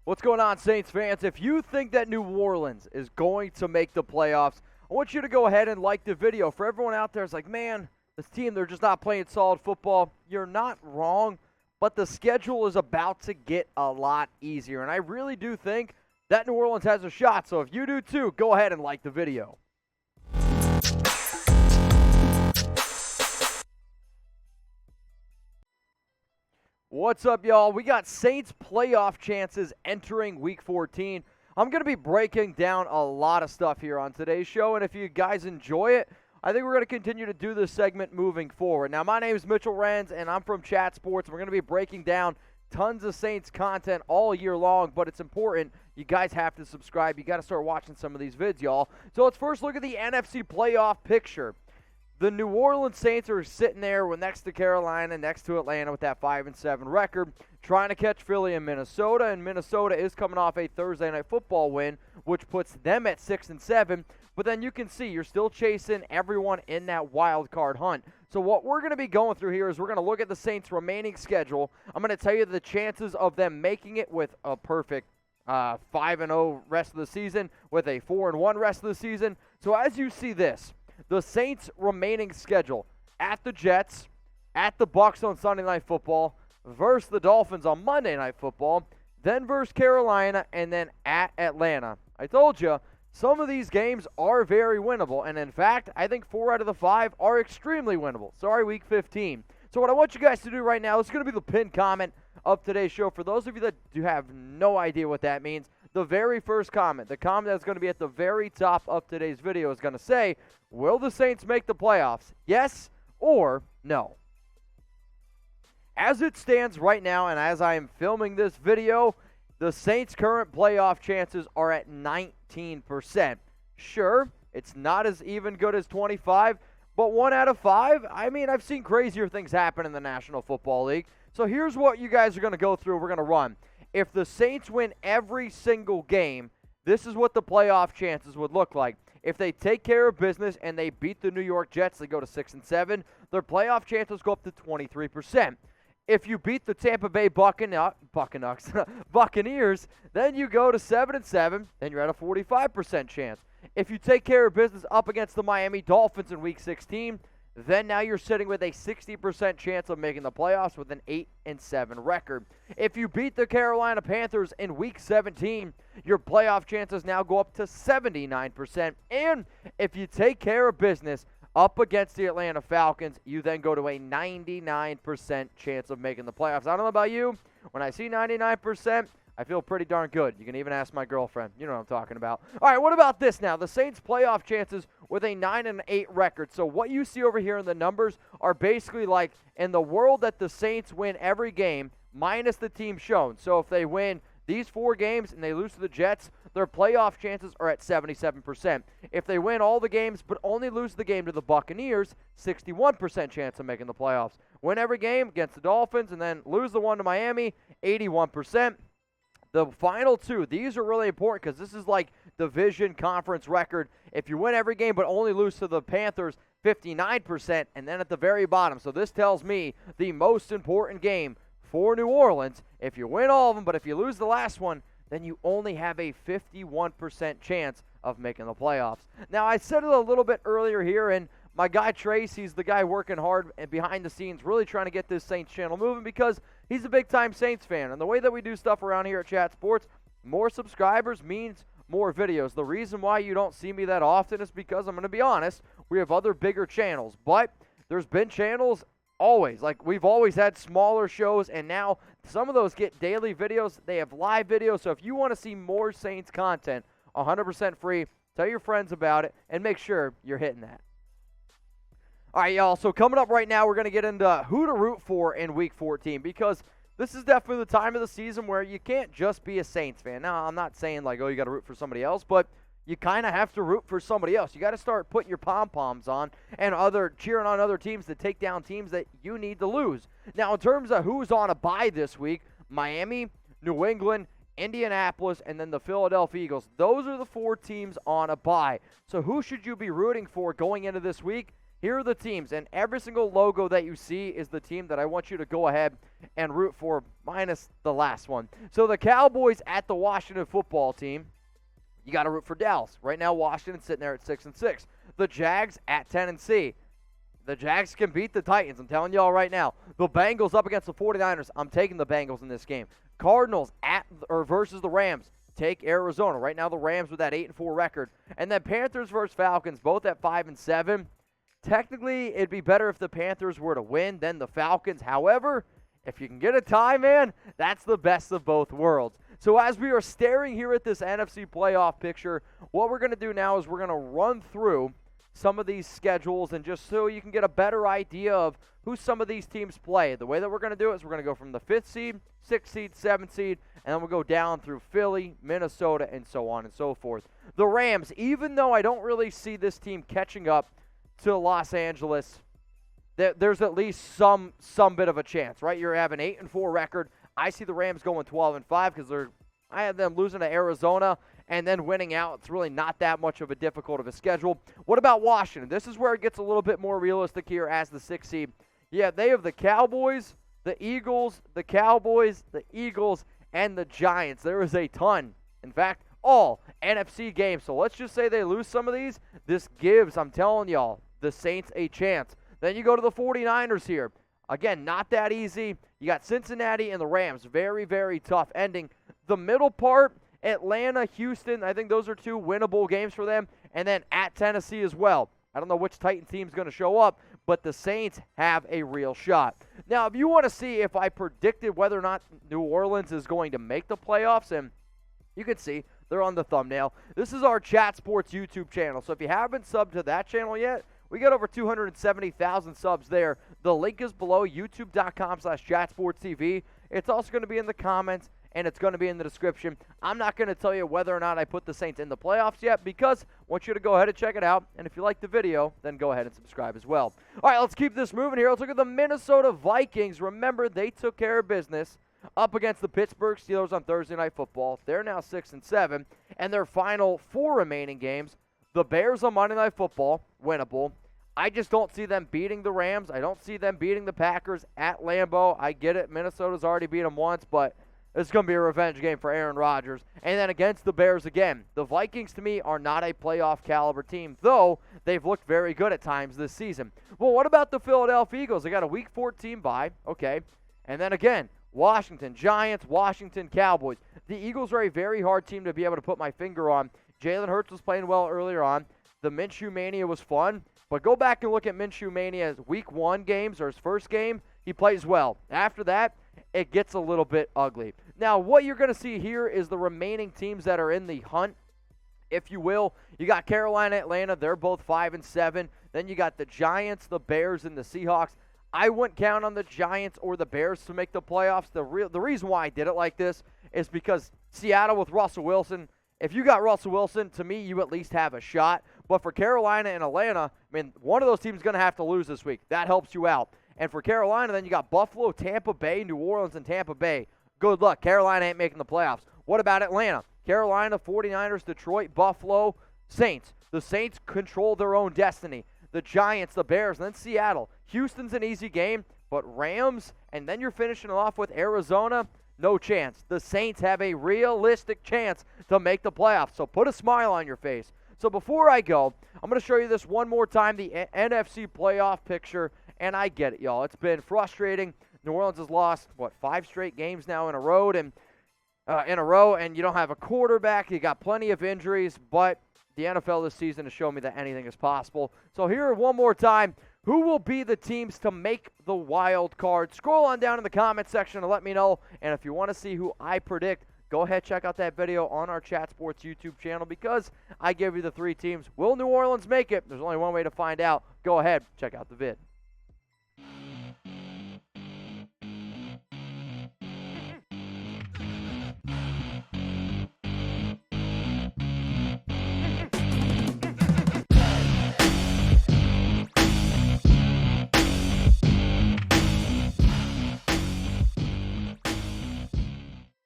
What's going on, Saints fans? If you think that New Orleans is going to make the playoffs, I want you to go ahead and like the video. For everyone out there, it's like, man, this team, they're just not playing solid football. You're not wrong, but the schedule is about to get a lot easier, and I really do think that New Orleans has a shot. So if you do too, go ahead and like the video. What's up, y'all? We got Saints playoff chances entering Week 14. I'm going to be breaking down a lot of stuff here on today's show, and if you guys enjoy it, I think we're going to continue to do this segment moving forward. Now, my name is Mitchell Renz, and I'm from Chat Sports. We're going to be breaking down tons of Saints content all year long, but it's important. You guys have to subscribe. You got to start watching some of these vids, y'all. So let's first look at the NFC playoff picture. The New Orleans Saints are sitting there next to Carolina, next to Atlanta with that 5-7 record, trying to catch Philly and Minnesota, and Minnesota is coming off a Thursday Night Football win, which puts them at 6-7, but then you can see you're still chasing everyone in that wild card hunt. So what we're going to be going through here is we're going to look at the Saints' remaining schedule. I'm going to tell you the chances of them making it with a perfect 5-0 rest of the season, with a 4-1 rest of the season. So as you see this, the Saints' remaining schedule: at the Jets, at the Bucs on Sunday Night Football, versus the Dolphins on Monday Night Football, then versus Carolina, and then at Atlanta. I told you, some of these games are very winnable, and in fact, I think 4 out of the 5 are extremely winnable. Sorry, Week 15. So what I want you guys to do right now is going to be the pinned comment of today's show. For those of you that do have no idea what that means, the very first comment, the comment that's going to be at the very top of today's video, is going to say, will the Saints make the playoffs? Yes or no? As it stands right now, and as I am filming this video, the Saints' current playoff chances are at 19%. Sure, it's not as even good as 25, but 1 out of 5, I mean, I've seen crazier things happen in the National Football League. So here's what you guys are going to go through. We're going to run. If the Saints win every single game, this is what the playoff chances would look like. If they take care of business and they beat the New York Jets, they go to 6-7, their playoff chances go up to 23%. If you beat the Tampa Bay Buccaneers, then you go to 7-7, then you're at a 45% chance. If you take care of business up against the Miami Dolphins in Week 16, then now you're sitting with a 60% chance of making the playoffs with an 8-7 record. If you beat the Carolina Panthers in Week 17, your playoff chances now go up to 79%. And if you take care of business up against the Atlanta Falcons, you then go to a 99% chance of making the playoffs. I don't know about you. When I see 99%, I feel pretty darn good. You can even ask my girlfriend. You know what I'm talking about. All right, what about this now? The Saints' playoff chances with a 9-8 record. So what you see over here in the numbers are basically like in the world that the Saints win every game minus the team shown. So if they win these 4 games and they lose to the Jets, their playoff chances are at 77%. If they win all the games but only lose the game to the Buccaneers, 61% chance of making the playoffs. Win every game against the Dolphins and then lose the one to Miami, 81%. The final 2, these are really important because this is like division conference record. If you win every game but only lose to the Panthers, 59%, and then at the very bottom. So this tells me the most important game for New Orleans, if you win all of them, but if you lose the last one, then you only have a 51% chance of making the playoffs. Now, I said it a little bit earlier here, and my guy Trace, he's the guy working hard and behind the scenes, really trying to get this Saints channel moving because he's a big-time Saints fan. And the way that we do stuff around here at Chat Sports, more subscribers means more videos. The reason why you don't see me that often is because, I'm going to be honest, we have other bigger channels. But there's been channels always. Like, we've always had smaller shows, and now some of those get daily videos. They have live videos. So if you want to see more Saints content, 100% free, tell your friends about it, and make sure you're hitting that. All right, y'all, so coming up right now, we're going to get into who to root for in Week 14 because this is definitely the time of the season where you can't just be a Saints fan. Now, I'm not saying, like, oh, you got to root for somebody else, but you kind of have to root for somebody else. You got to start putting your pom-poms on and cheering on other teams to take down teams that you need to lose. Now, in terms of who's on a bye this week, Miami, New England, Indianapolis, and then the Philadelphia Eagles. Those are the 4 teams on a bye. So who should you be rooting for going into this week? here are the teams, and every single logo that you see is the team that I want you to go ahead and root for, minus the last one. So the Cowboys at the Washington football team, you got to root for Dallas. Right now, Washington's sitting there at 6-6. The Jags at 10-C. The Jags can beat the Titans. I'm telling y'all right now. The Bengals up against the 49ers. I'm taking the Bengals in this game. Cardinals versus the Rams. Take Arizona. Right now, the Rams with that 8-4 record. And then Panthers versus Falcons, both at 5-7. Technically, it'd be better if the Panthers were to win than the Falcons. However, if you can get a tie, man, that's the best of both worlds. So as we are staring here at this NFC playoff picture, what we're going to do now is we're going to run through some of these schedules, and just so you can get a better idea of who some of these teams play. The way that we're going to do it is we're going to go from the 5th seed, 6th seed, 7th seed, and then we'll go down through Philly, Minnesota, and so on and so forth. The Rams, even though I don't really see this team catching up to Los Angeles, there's at least some bit of a chance, right? You have an 8-4 record. I see the Rams going 12-5 because I have them losing to Arizona and then winning out. It's really not that much of a difficult of a schedule. What about Washington? This is where it gets a little bit more realistic here as the 6th seed. Yeah, they have the Cowboys, the Eagles, the Cowboys, the Eagles, and the Giants. There is a ton. In fact, all NFC games. So let's just say they lose some of these. This gives, I'm telling y'all, the Saints a chance. Then you go to the 49ers here. Again, not that easy. You got Cincinnati and the Rams. Very, very tough ending. The middle part, Atlanta, Houston, I think those are 2 winnable games for them. And then at Tennessee as well. I don't know which Titan team's going to show up, but the Saints have a real shot. Now, if you want to see if I predicted whether or not New Orleans is going to make the playoffs, and you can see they're on the thumbnail. This is our Chat Sports YouTube channel. So if you haven't subbed to that channel yet, we got over 270,000 subs there. The link is below, youtube.com/chatsportstv. It's also going to be in the comments, and it's going to be in the description. I'm not going to tell you whether or not I put the Saints in the playoffs yet because I want you to go ahead and check it out. And if you like the video, then go ahead and subscribe as well. All right, let's keep this moving here. Let's look at the Minnesota Vikings. Remember, they took care of business up against the Pittsburgh Steelers on Thursday Night Football. They're now 6-7, and their final 4 remaining games, the Bears on Monday Night Football, winnable. I just don't see them beating the Rams. I don't see them beating the Packers at Lambeau. I get it. Minnesota's already beat them once, but it's going to be a revenge game for Aaron Rodgers. And then against the Bears again. The Vikings, to me, are not a playoff caliber team, though they've looked very good at times this season. Well, what about the Philadelphia Eagles? They got a Week 14 bye, okay. And then again, Washington Giants, Washington Cowboys. The Eagles are a very hard team to be able to put my finger on. Jalen Hurts was playing well earlier on. The Minshew Mania was fun. But go back and look at Minshew Mania's Week 1 games or his first game. He plays well. After that, it gets a little bit ugly. Now, what you're going to see here is the remaining teams that are in the hunt, if you will. You got Carolina, Atlanta. They're both 5-7. Then you got the Giants, the Bears, and the Seahawks. I wouldn't count on the Giants or the Bears to make the playoffs. The reason why I did it like this is because Seattle with Russell Wilson, if you got Russell Wilson, to me, you at least have a shot. But for Carolina and Atlanta, I mean, one of those teams is going to have to lose this week. That helps you out. And for Carolina, then you got Buffalo, Tampa Bay, New Orleans, and Tampa Bay. Good luck. Carolina ain't making the playoffs. What about Atlanta? Carolina, 49ers, Detroit, Buffalo, Saints. The Saints control their own destiny. The Giants, the Bears, and then Seattle. Houston's an easy game, but Rams, and then you're finishing it off with Arizona. No chance. The Saints have a realistic chance to make the playoffs, so put a smile on your face. So before I go, I'm going to show you this one more time, the NFC playoff picture, and I get it, y'all. It's been frustrating. New Orleans has lost, 5 straight games now in a row, and you don't have a quarterback. You got plenty of injuries, but the NFL this season has shown me that anything is possible. So here one more time. Who will be the teams to make the wild card? Scroll on down in the comment section and let me know. And if you want to see who I predict, go ahead, check out that video on our Chat Sports YouTube channel because I give you the 3 teams. Will New Orleans make it? There's only one way to find out. Go ahead, check out the vid.